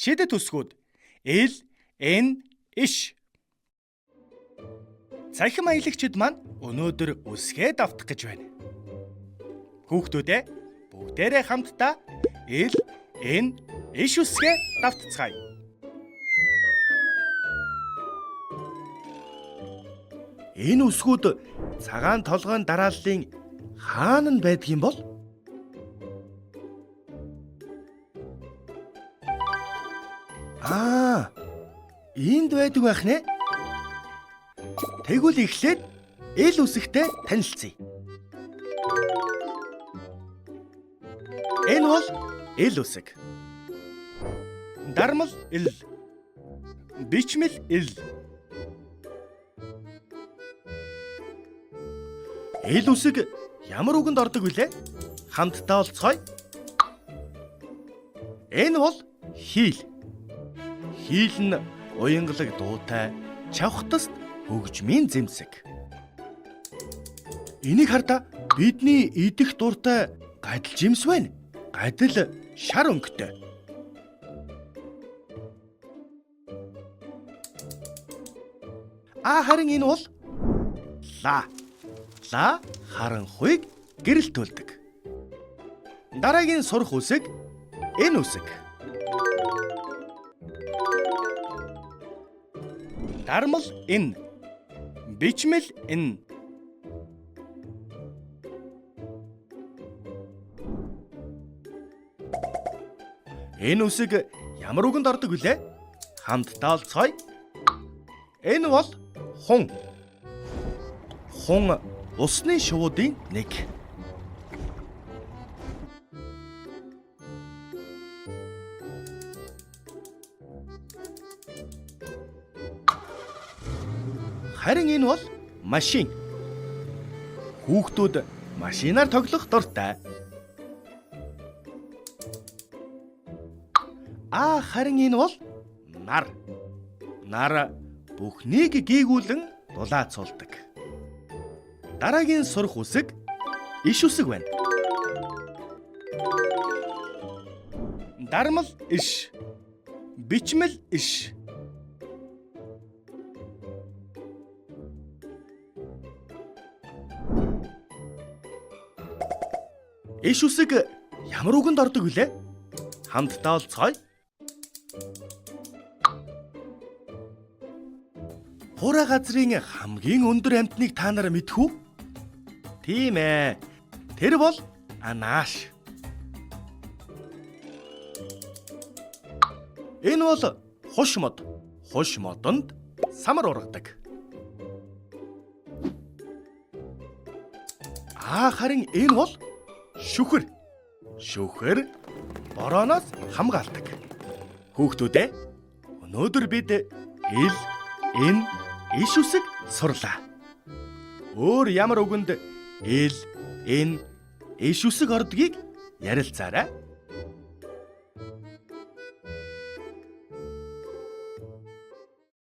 Шидэт үсгүүд эл, эн, иш. Цахим аялагчид маань өнөөдөр үсгээ давтах гэж байна. Хүүхдүүдээ бүгдээрээ хамтдаа эл, эн, иш үсгээ давтцгаая. Энэ үсгүүд цагаан толгойн дарааллын хаана нь байдгийн бол? Энд байдаг байх нэ. Тэгвэл эхлээд эл үсэгтэй танилцъя. Энэ бол эл үсэг. Дармал эл. Бичмэл эл. Эл үсэг ямар үгэнд ордог вүлээ? Хамтдаа олцгоё. Энэ бол хийл. Хийл нь уянгалаг дуутай, чавхтас хөгжмийн зэмсэг. Энийг хардаа бидний идэх дуртай гадал жимс байна. Гадал шар өнгөтэй. Харин энэ бол ла. Ла харанхуйг гэрэлтүүлдэг. Дараагийн сурах үсэг энэ үсэг. Дармал энэ. Бичмэл энэ. Энэ үсэг ямар үгэнд ордог вүлээ? Хамтдаа олцгоё. Энэ бол хун. Хун усны шуудын нэг. Харин энэ бол машин. Хүүхдүүд машинаар тоглох дуртай. Харин энэ бол нар. Нар бүхнийг гээгүүлэн дулаацуулдаг. Дараагийн сурах үсэг иш үсэг байна. Дармал иш. Бичмэл иш. Иш үсэг ямар үгэнд ордог вүлээ? Хамтдаа олцгоё. Хураа газрын хамгийн өндөр амьтныг та нар мэдэх үү? Тийм ээ. Тэр бол анааш. Энэ бол хуш мод. Хуш модонд самар ургадаг. Харин энэ бол шүхэр. Шүхэр борооноос хамгаалдаг. Хүүхдүүдээ өнөөдөр бид эл, эн, иш үсэг сурлаа. Өөр ямар үгэнд эл, эн, иш үсэг ордгийг ярилцаарай.